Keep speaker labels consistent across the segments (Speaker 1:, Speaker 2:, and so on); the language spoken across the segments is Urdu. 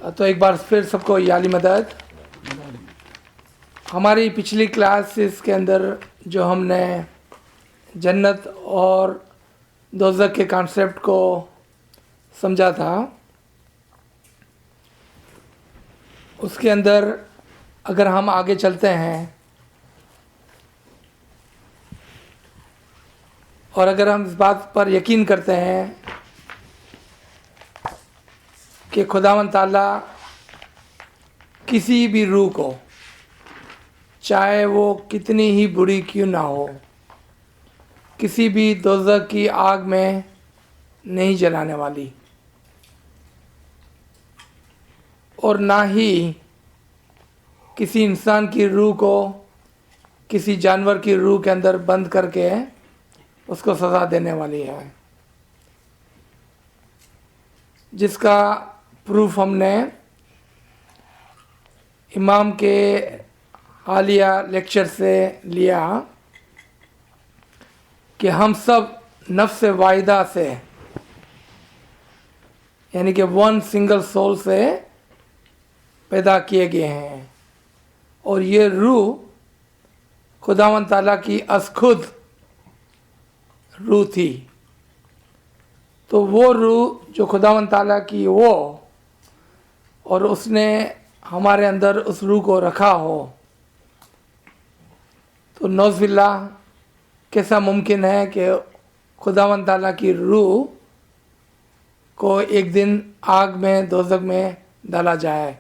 Speaker 1: تو ایک بار پھر سب کو یا علی مدد. ہماری پچھلی کلاسز کے اندر جو ہم نے جنت اور دوزخ کے کانسیپٹ کو سمجھا تھا، اس کے اندر اگر ہم آگے چلتے ہیں اور اگر ہم اس بات پر یقین کرتے ہیں کہ خداوند تعالیٰ کسی بھی روح کو، چاہے وہ کتنی ہی بری کیوں نہ ہو، کسی بھی دوزخ کی آگ میں نہیں جلانے والی، اور نہ ہی کسی انسان کی روح کو کسی جانور کی روح کے اندر بند کر کے اس کو سزا دینے والی ہے، جس کا پروف ہم نے امام کے حالیہ لیکچر سے لیا کہ ہم سب نفس واحدہ سے، یعنی کہ ون سنگل سول سے پیدا کیے گئے ہیں، اور یہ روح خداوند تعالیٰ کی از خود روح تھی. تو وہ روح جو خداوند تعالیٰ کی وہ، اور اس نے ہمارے اندر اس روح کو رکھا ہو، تو نعوذ باللہ کیسا ممکن ہے کہ خداوند تعالیٰ کی روح کو ایک دن آگ میں، دوزخ میں ڈالا جائے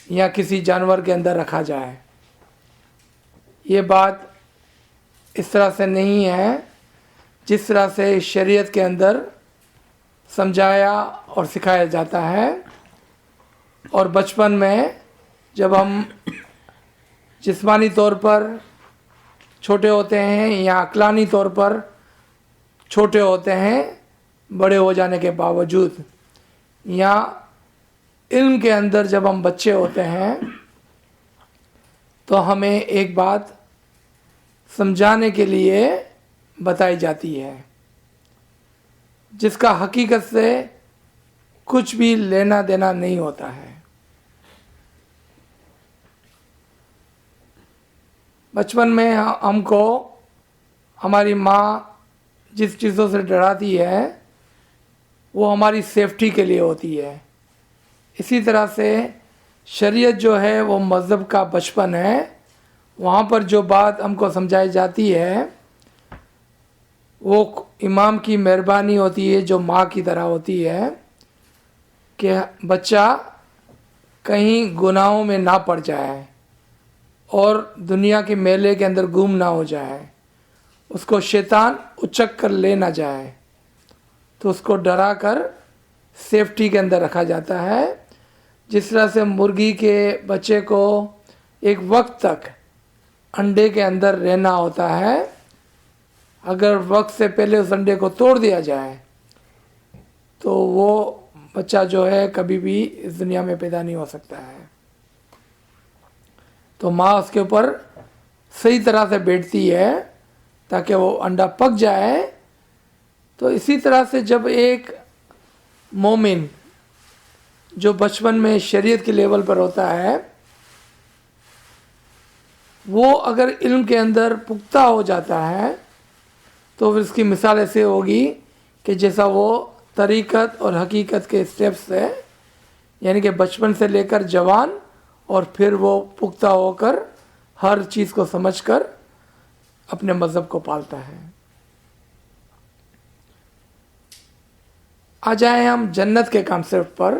Speaker 1: یا کسی جانور کے اندر رکھا جائے. یہ بات اس طرح سے نہیں ہے جس طرح سے شریعت کے اندر سمجھایا اور سکھایا جاتا ہے. اور بچپن میں جب ہم جسمانی طور پر چھوٹے ہوتے ہیں یا عقلانی طور پر چھوٹے ہوتے ہیں بڑے ہو جانے کے باوجود، یا علم کے اندر جب ہم بچے ہوتے ہیں، تو ہمیں ایک بات سمجھانے کے لیے بتائی جاتی ہے جس کا حقیقت سے کچھ بھی لینا دینا نہیں ہوتا ہے. بچپن میں ہم کو ہماری ماں جس چیزوں سے ڈراتی ہے وہ ہماری سیفٹی کے لیے ہوتی ہے. اسی طرح سے شریعت جو ہے وہ مذہب کا بچپن ہے. وہاں پر جو بات ہم کو سمجھائی جاتی ہے وہ امام کی مہربانی ہوتی ہے، جو ماں کی طرح ہوتی ہے، کہ بچہ کہیں گناہوں میں نہ پڑ جائے اور دنیا کے میلے کے اندر گم نہ ہو جائے، اس کو شیطان اچک کر لے نہ جائے. تو اس کو ڈرا کر سیفٹی کے اندر رکھا جاتا ہے. جس طرح سے مرغی کے بچے کو ایک وقت تک انڈے کے اندر رہنا ہوتا ہے، اگر وقت سے پہلے اس انڈے کو توڑ دیا جائے تو وہ بچہ جو ہے کبھی بھی اس دنیا میں پیدا نہیں ہو سکتا ہے. تو ماں اس کے اوپر صحیح طرح سے بیٹھتی ہے تاکہ وہ انڈا پک جائے. تو اسی طرح سے جب ایک مومن جو بچپن میں شریعت کے لیول پر ہوتا ہے، وہ اگر علم کے اندر پختہ ہو جاتا ہے تو پھر اس کی مثال ایسے ہوگی کہ جیسا وہ طریقت اور حقیقت کے اسٹیپس ہے، یعنی کہ بچپن سے لے کر جوان اور پھر وہ پختہ ہو کر ہر چیز کو سمجھ کر اپنے مذہب کو پالتا ہے. آ جائیں ہم جنت کے کانسیپٹ پر،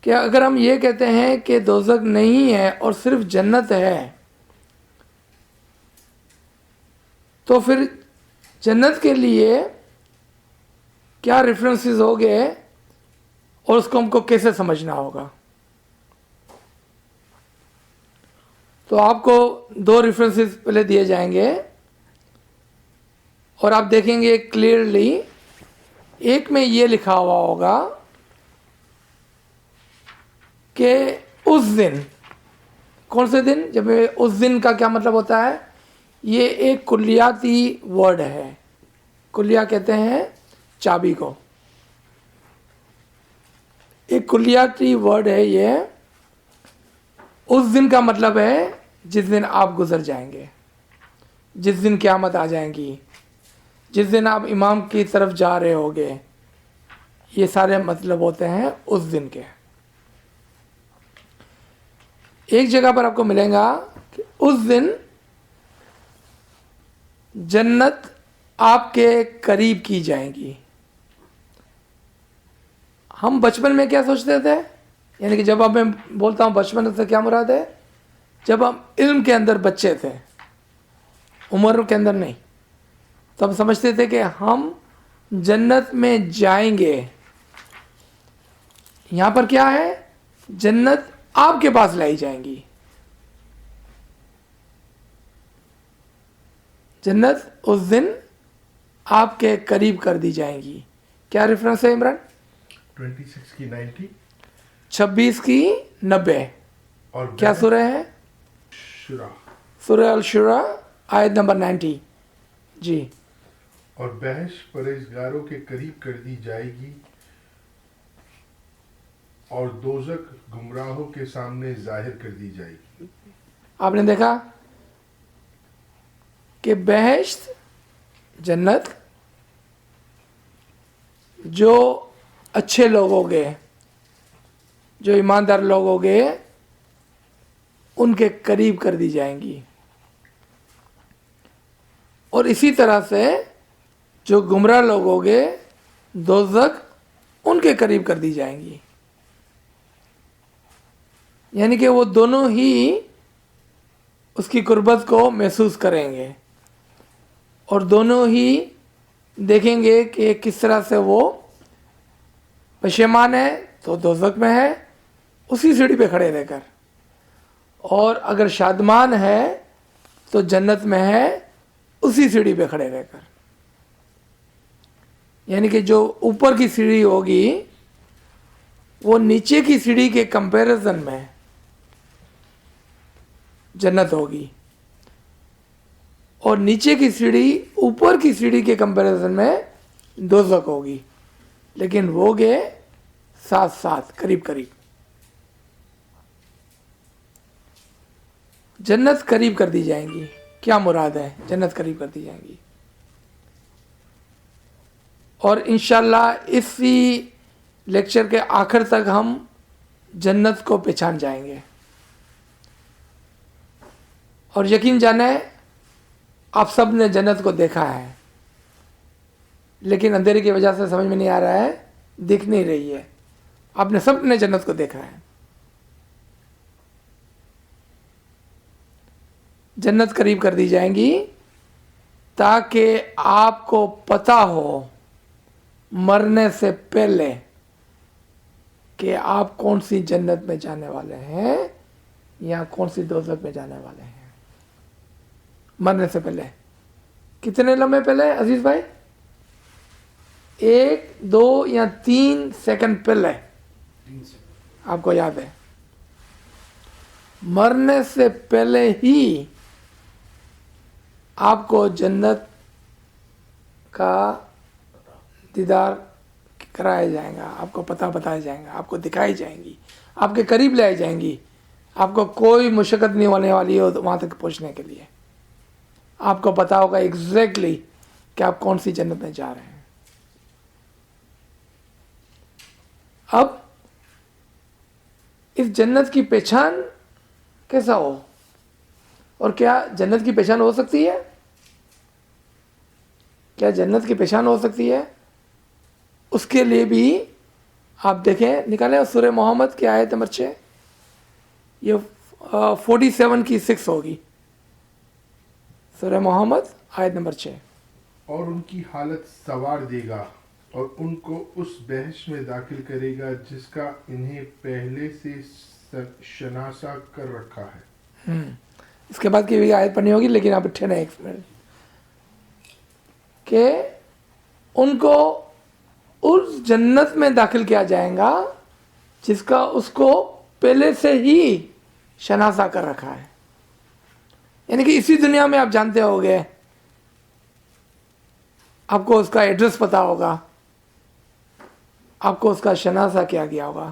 Speaker 1: کہ اگر ہم یہ کہتے ہیں کہ دوزخ نہیں ہے اور صرف جنت ہے، تو پھر جنت کے لیے کیا ریفرنسز ہو گئے اور اس کو ہم کو کیسے سمجھنا ہوگا؟ تو آپ کو دو ریفرنسز پہلے دیے جائیں گے اور آپ دیکھیں گے کلیئرلی. ایک میں یہ لکھا ہوا ہوگا کہ اس دن، کون سے دن؟ جب اس دن کا کیا مطلب ہوتا ہے؟ یہ ایک کلیاتی ورڈ ہے. کلیہ کہتے ہیں چابی کو. کلیاتی ورڈ ہے یہ. اس دن کا مطلب ہے جس دن آپ گزر جائیں گے، جس دن قیامت آ جائیں گی، جس دن آپ امام کی طرف جا رہے ہوگے. یہ سارے مطلب ہوتے ہیں اس دن کے. ایک جگہ پر آپ کو ملیں گا کہ اس دن جنت آپ کے قریب کی جائے گی. ہم بچپن میں کیا سوچتے تھے؟ یعنی کہ جب اب میں بولتا ہوں بچپن سے کیا مراد ہے؟ جب ہم علم کے اندر بچے تھے، عمر کے اندر نہیں، تو ہم سمجھتے تھے کہ ہم جنت میں جائیں گے. یہاں پر کیا ہے؟ جنت آپ کے پاس لائی جائیں گی. جنت اس دن آپ کے قریب کر دی جائیں گی. کیا ریفرنس ہے عمران؟
Speaker 2: 26 کی 90
Speaker 1: 26 کی 90.
Speaker 2: اور
Speaker 1: کیا سورہ ہے؟
Speaker 2: شورا.
Speaker 1: سورہ الشورى آیت نمبر 90. جی.
Speaker 2: اور بحث پرہیزگاروں کے قریب کر دی جائے گی اور دوزخ گمراہوں کے سامنے ظاہر کر دی جائے گی.
Speaker 1: آپ نے دیکھا کہ بہشت جنت جو اچھے لوگ ہوگے، جو ایماندار لوگ ہوگے، ان کے قریب کر دی جائیں گی. اور اسی طرح سے جو گمراہ لوگ ہوگے، دوزخ ان کے قریب کر دی جائیں گی. یعنی کہ وہ دونوں ہی اس کی قربت کو محسوس کریں گے اور دونوں ہی دیکھیں گے کہ کس طرح سے وہ پشیمان ہے تو دوزخ میں ہے اسی سیڑھی پہ کھڑے رہ کر، اور اگر شادمان ہے تو جنت میں ہے اسی سیڑھی پہ کھڑے رہ کر. یعنی کہ جو اوپر کی سیڑھی ہوگی وہ نیچے کی سیڑھی کے کمپیریزن میں جنت ہوگی، اور نیچے کی سیڑھی اوپر کی سیڑھی کے کمپیریزن میں دوزخ ہوگی. لیکن وہ گے ساتھ ساتھ، قریب قریب. جنت قریب کر دی جائیں گی. کیا مراد ہے جنت قریب کر دی جائیں گی؟ اور انشاءاللہ اسی لیکچر کے آخر تک ہم جنت کو پہچان جائیں گے. اور یقین جانیں آپ سب نے جنت کو دیکھا ہے، لیکن اندھیرے کی وجہ سے سمجھ میں نہیں آ رہا ہے، دکھ نہیں رہی ہے. آپ نے سب نے جنت کو دیکھا ہے. جنت قریب کر دی جائیں گی تاکہ آپ کو پتہ ہو مرنے سے پہلے کہ آپ کون سی جنت میں جانے والے ہیں یا کون سی دوزخ میں جانے والے ہیں. مرنے سے پہلے کتنے لمحے پہلے عزیز بھائی؟ 1 2 یا 3 سیکنڈ پہلے آپ کو یاد ہے. مرنے سے پہلے ہی آپ کو جنت کا دیدار کرایا جائے گا، آپ کو پتہ بتایا جائے گا، آپ کو دکھائی جائیں گی، آپ کے قریب لے آئی جائیں گی. آپ کو کوئی مشقت نہیں ہونے والی ہے وہاں تک پہنچنے کے لیے. آپ کو پتا ہوگا ایگزیکٹلی کہ آپ کون سی جنت میں جا رہے ہیں. اب اس جنت کی پہچان کیسا ہو، اور کیا جنت کی پہچان ہو سکتی ہے؟ کیا جنت کی پہچان ہو سکتی ہے؟ اس کے لیے بھی آپ دیکھیں، نکالیں سورہ محمد کی آیت نمبر 6، یہ 47 کی 6 ہوگی. سورہ محمد آیت نمبر 6.
Speaker 2: اور ان کی حالت سوار دے گا اور ان کو اس بحث میں داخل کرے گا جس کا انہیں پہلے سے شناسا کر رکھا ہے.
Speaker 1: اس کے بعد کی بھی آیت پڑھنی ہوگی، لیکن آپ اٹھے نا ایک منٹ، کہ ان کو اس جنت میں داخل کیا جائے گا جس کا اس کو پہلے سے ہی شناسا کر رکھا ہے. یعنی کہ اسی دنیا میں آپ جانتے ہوگے، آپ کو اس کا ایڈریس پتا ہوگا، آپ کو اس کا شناسا کیا گیا ہوگا.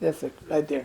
Speaker 1: That's it, right there.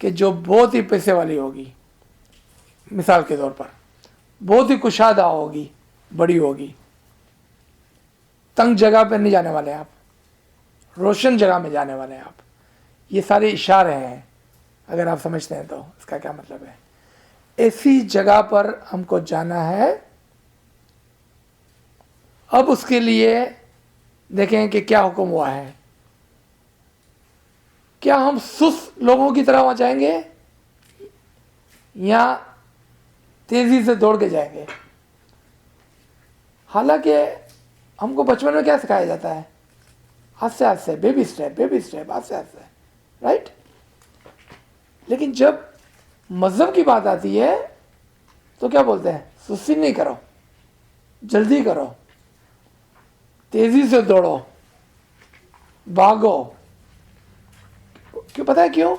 Speaker 1: کہ جو بہت ہی پیسے والی ہوگی، مثال کے طور پر بہت ہی کشادہ ہوگی، بڑی ہوگی، تنگ جگہ پہ نہیں جانے والے آپ، روشن جگہ میں جانے والے ہیں آپ. یہ سارے اشارے ہیں، اگر آپ سمجھتے ہیں تو اس کا کیا مطلب ہے. ایسی جگہ پر ہم کو جانا ہے. اب اس کے لیے دیکھیں کہ کیا حکم ہوا ہے. کیا ہم سست لوگوں کی طرح وہاں جائیں گے یا تیزی سے دوڑ کے جائیں گے؟ حالانکہ ہم کو بچپن میں کیا سکھایا جاتا ہے؟ آہستہ آہستہ، بیبی اسٹیپ، بیبی اسٹیپ، آہستہ آہستہ، رائٹ. لیکن جب مذہب کی بات آتی ہے تو کیا بولتے ہیں؟ سستی نہیں کرو، جلدی کرو، تیزی سے دوڑو، بھاگو. کیوں؟ پتہ ہے کیوں؟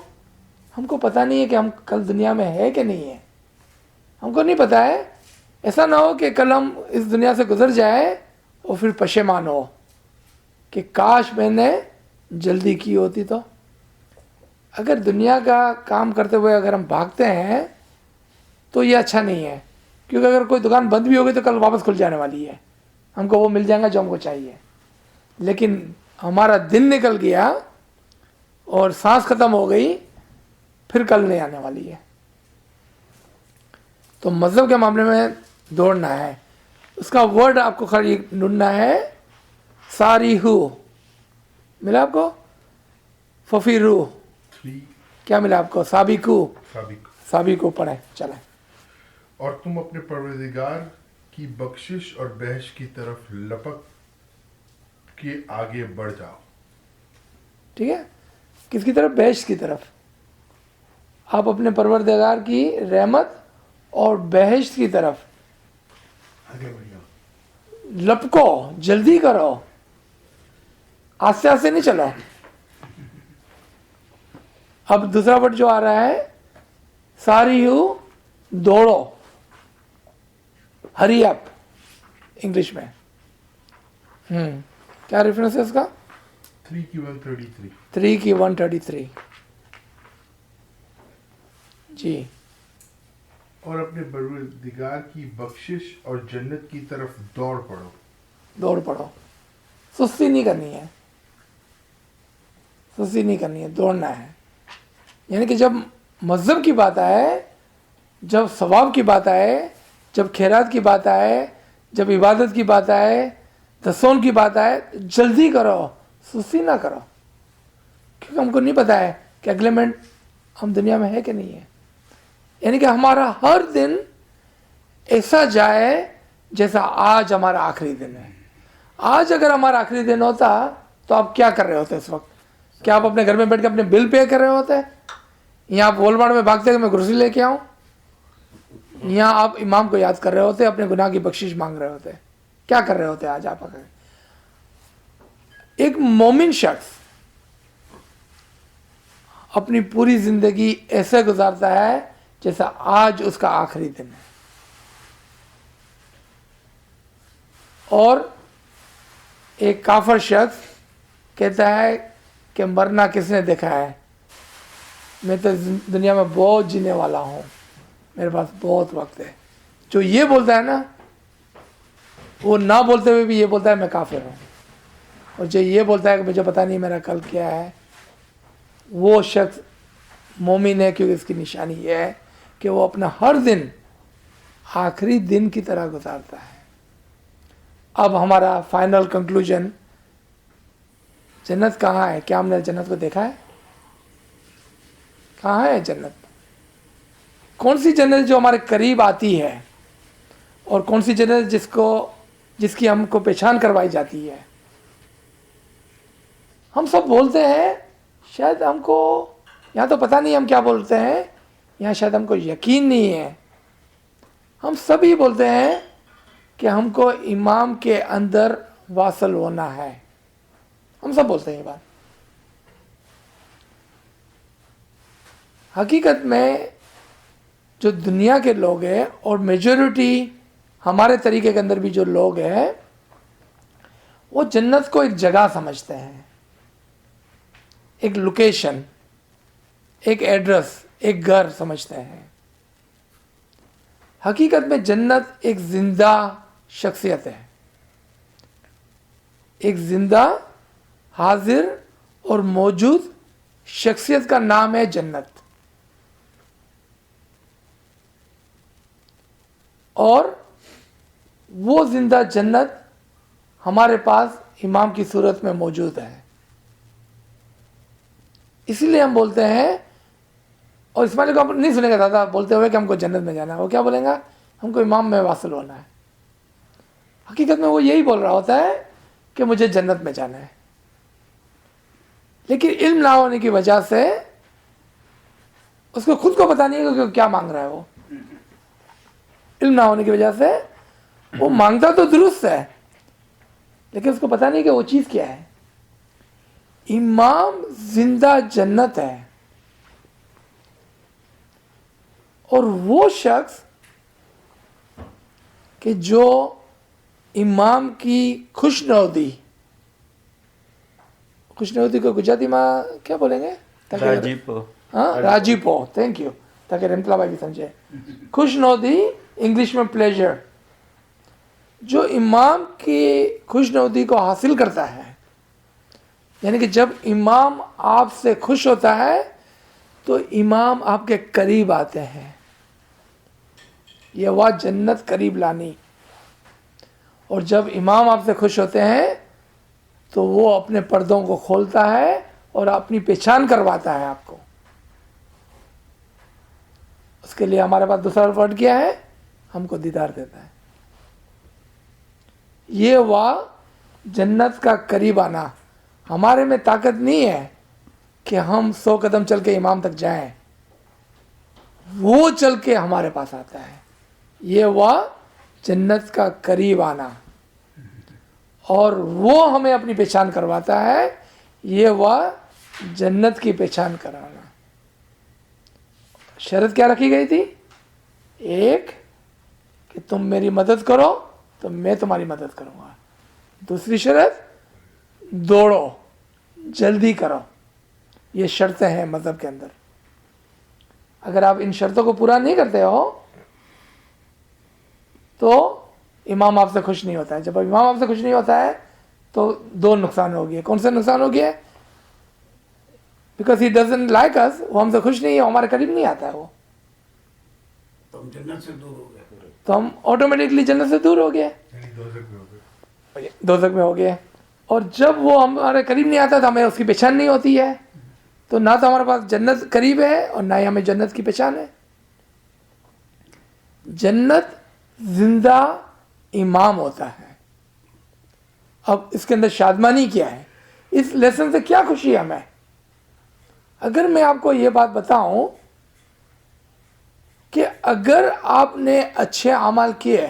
Speaker 1: ہم کو پتہ نہیں ہے کہ ہم کل دنیا میں ہے کہ نہیں ہے. ہم کو نہیں پتہ ہے. ایسا نہ ہو کہ کل ہم اس دنیا سے گزر جائیں اور پھر پشیمان ہو کہ کاش میں نے جلدی کی ہوتی. تو اگر دنیا کا کام کرتے ہوئے اگر ہم بھاگتے ہیں تو یہ اچھا نہیں ہے، کیونکہ اگر کوئی دکان بند بھی ہوگی تو کل واپس کھل جانے والی ہے، ہم کو وہ مل جائے گا جو ہم کو چاہیے. لیکن ہمارا دن نکل گیا اور سانس ختم ہو گئی، پھر کل نہیں آنے والی ہے. تو مذہب کے معاملے میں دوڑنا ہے. اس کا ورڈ آپ کو خالی ڈھونڈنا ہے، ساریہو. ملا آپ کو؟ ففیرو.
Speaker 2: 3
Speaker 1: کیا ملا آپ کو؟ سابقو.
Speaker 2: سابق.
Speaker 1: سابقو پڑھیں چلیں.
Speaker 2: اور تم اپنے پروردگار کی بخشش اور بحث کی طرف لپک کے آگے بڑھ جاؤ.
Speaker 1: ٹھیک ہے. کس کی طرف؟ بحث کی طرف. آپ اپنے پروردگار کی رحمت اور بحث کی طرف
Speaker 2: آگے بڑھ جاؤ.
Speaker 1: لپکو، جلدی کرو، آہستہ آہستہ نہیں چلو. اب دوسرا ورڈ جو آ رہا ہے ساریہو، دوڑو، ہری اپ انگلش میں. کیا ریفرنس ہے اس کا؟
Speaker 2: 3 کی 133.
Speaker 1: 3 کی 133. جی.
Speaker 2: اور اپنے پروردگار کی بخشش اور جنت کی طرف دوڑ پڑو.
Speaker 1: دوڑ پڑو. سستی نہیں کرنی ہے، سستی نہیں کرنی ہے، دوڑنا ہے. یعنی کہ جب مذہب کی بات آئے، جب ثواب کی بات آئے، جب خیرات کی بات آئے، جب عبادت کی بات آئے، دسون کی بات آئے، جلدی کرو، سستی نہ کرو. کیونکہ ہم کو نہیں پتا ہے کہ اگلے منٹ ہم دنیا میں ہے کہ نہیں ہے. یعنی کہ ہمارا ہر دن ایسا جائے جیسا آج ہمارا آخری دن ہے. آج اگر ہمارا آخری دن ہوتا تو آپ کیا کر رہے ہوتے اس وقت؟ کیا آپ اپنے گھر میں بیٹھ کے اپنے بل پے کر رہے ہوتے، یا آپ وولمارٹ میں بھاگتے کہ میں گروسری لے کے آؤں، یا آپ امام کو یاد کر رہے ہوتے، اپنے گناہ کی بخشش مانگ رہے ہوتے؟ کیا کر رہے ہوتے آج آپ؟ ایک مومن شخص اپنی پوری زندگی ایسے گزارتا ہے جیسا آج اس کا آخری دن ہے. اور ایک کافر شخص کہتا ہے کہ مرنا کس نے دیکھا ہے، میں تو دنیا میں بہت جینے والا ہوں، میرے پاس بہت وقت ہے. جو یہ بولتا ہے نا، وہ نہ بولتے ہوئے بھی یہ بولتا ہے میں کافر ہوں. اور جو یہ بولتا ہے کہ مجھے پتہ نہیں میرا کل کیا ہے، وہ شخص مومن ہے، کیونکہ اس کی نشانی یہ ہے کہ وہ اپنا ہر دن آخری دن کی طرح گزارتا ہے. اب ہمارا فائنل کنکلوژن، جنت کہاں ہے؟ کیا ہم نے جنت کو دیکھا ہے؟ کہاں ہے جنت؟ کون سی جنت جو ہمارے قریب آتی ہے، اور کون سی جنت جس کی ہم کو پہچان کروائی جاتی ہے؟ ہم سب بولتے ہیں، شاید ہم کو یہاں تو پتہ نہیں ہم کیا بولتے ہیں، یہاں شاید ہم کو یقین نہیں ہے. ہم سبھی بولتے ہیں کہ ہم کو امام کے اندر واصل ہونا ہے. ہم سب بولتے ہیں یہ بات. حقیقت میں جو دنیا کے لوگ ہیں، اور میجورٹی ہمارے طریقے کے اندر بھی جو لوگ ہیں، وہ جنت کو ایک جگہ سمجھتے ہیں، ایک لوکیشن، ایک ایڈریس، ایک گھر سمجھتے ہیں. حقیقت میں جنت ایک زندہ شخصیت ہے, ایک زندہ حاضر اور موجود شخصیت کا نام ہے جنت. اور وہ زندہ جنت ہمارے پاس امام کی صورت میں موجود ہے. اسی لیے ہم بولتے ہیں, اور اسماعیل کو آپ نہیں سنیں گے دادا بولتے ہوئے کہ ہم کو جنت میں جانا ہے. وہ کیا بولیں گا؟ ہم کو امام میں واصل ہونا ہے. حقیقت میں وہ یہی بول رہا ہوتا ہے کہ مجھے جنت میں جانا ہے, لیکن علم نہ ہونے کی وجہ سے اس کو خود کو پتا نہیں ہے کہ کیا مانگ رہا ہے. وہ علم نہ ہونے کی وجہ سے وہ مانگتا تو درست ہے, لیکن اس کو پتا نہیں کہ وہ چیز کیا ہے. امام زندہ جنت ہے, اور وہ شخص کہ جو امام کی خوشنودی کو گجراتی میں کیا بولیں گے؟ ہاں, راجیپو. تھینک یو, تاکہ رحمت اللہ بھائی بھی سمجھے. خوشنودی انگلش میں پلیجر. جو امام کی خوشنودی کو حاصل کرتا ہے, یعنی کہ جب امام آپ سے خوش ہوتا ہے تو امام آپ کے قریب آتے ہیں. یہ وہ جنت قریب لانی. اور جب امام آپ سے خوش ہوتے ہیں تو وہ اپنے پردوں کو کھولتا ہے اور اپنی پہچان کرواتا ہے آپ کو. اس کے لیے ہمارے پاس دوسرا ورڈ کیا ہے؟ ہم کو دیدار دیتا ہے. یہ وہ جنت کا قریب آنا. ہمارے میں طاقت نہیں ہے کہ ہم 100 قدم چل کے امام تک جائیں, وہ چل کے ہمارے پاس آتا ہے. یہ وہ جنت کا قریب آنا, اور وہ ہمیں اپنی پہچان کرواتا ہے. یہ وہ جنت کی پہچان کرانا. شرط کیا رکھی گئی تھی؟ ایک کہ تم میری مدد کرو تو میں تمہاری مدد کروں گا. دوسری شرط, دوڑو, جلدی کرو. یہ شرطیں ہیں مذہب کے اندر. اگر آپ ان شرطوں کو پورا نہیں کرتے ہو تو امام آپ سے خوش نہیں ہوتا ہے. جب امام آپ سے خوش نہیں ہوتا ہے تو 2 نقصان ہو گئے. کون سے نقصان ہو گئے؟ بیکاز ہی ڈزنٹ لائک اس. وہ ہم سے خوش نہیں ہے, ہمارے قریب نہیں آتا ہے. وہ
Speaker 3: تو ہم جنت سے دور ہو گئے,
Speaker 1: تو ہم آٹومیٹکلی جنت سے دور ہو گئے, دوزخ میں ہو گئے. اور جب وہ ہمارے قریب نہیں آتا تو ہمیں اس کی پہچان نہیں ہوتی ہے, تو نہ تو ہمارے پاس جنت قریب ہے اور نہ ہی ہمیں جنت کی پہچان ہے. جنت زندہ امام ہوتا ہے. اب اس کے اندر شادمانی کیا ہے؟ اس لیسن سے کیا خوشی ہے ہمیں؟ اگر میں آپ کو یہ بات بتاؤں کہ اگر آپ نے اچھے اعمال کیے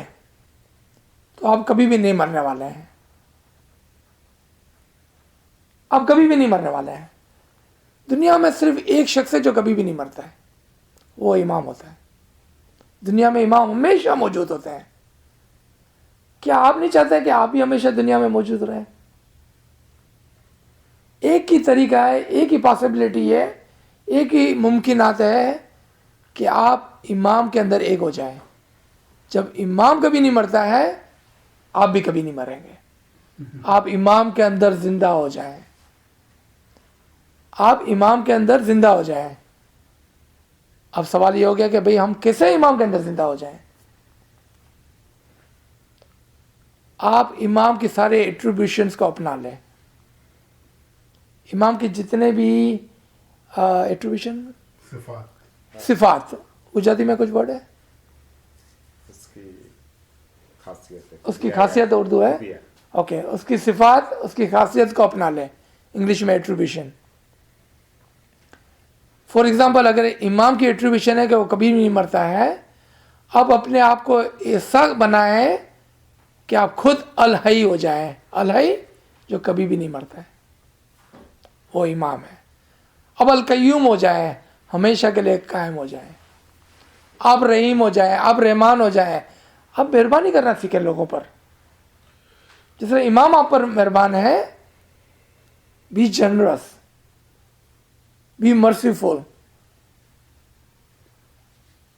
Speaker 1: تو آپ کبھی بھی نہیں مرنے والے ہیں. آپ کبھی بھی نہیں مرنے والے ہیں. دنیا میں صرف ایک شخص ہے جو کبھی بھی نہیں مرتا ہے, وہ امام ہوتا ہے. دنیا میں امام ہمیشہ موجود ہوتے ہیں. کیا آپ نہیں چاہتے کہ آپ بھی ہمیشہ دنیا میں موجود رہیں؟ ایک ہی طریقہ ہے, ایک ہی پاسبلٹی ہے, ایک ہی ممکنات ہے کہ آپ امام کے اندر ایک ہو جائیں. جب امام کبھی نہیں مرتا ہے آپ بھی کبھی نہیں مریں گے. آپ امام کے اندر زندہ ہو جائیں. آپ امام کے اندر زندہ ہو جائیں. اب سوال یہ ہو گیا کہ بھئی ہم کیسے امام کے اندر زندہ ہو جائیں؟ آپ امام کی سارے ایٹریبیوشنز کو اپنا لیں. امام کی جتنے بھی ایٹریبیوشن, صفات, گجراتی میں کچھ ورڈ ہے اس کی خاصیت اردو ہے, اوکے, اس کی صفات, اس کی خاصیت کو اپنا لیں. انگلش میں ایٹریبیوشن. فار ایگزامپل اگر امام کی ایٹریبیوشن ہے کہ وہ کبھی نہیں مرتا ہے, آپ اپنے آپ کو ایسا بنائیں کہ آپ خود الحی ہو جائیں. الحی جو کبھی بھی نہیں مرتا ہے وہ امام ہے. اب القیوم ہو جائیں, ہمیشہ کے لیے قائم ہو جائیں. آپ رحیم ہو جائیں, آپ رحمان ہو جائیں. آپ مہربانی کرنا سیکھیں لوگوں پر, جس طرح امام آپ پر مہربان ہے. Be generous, be merciful.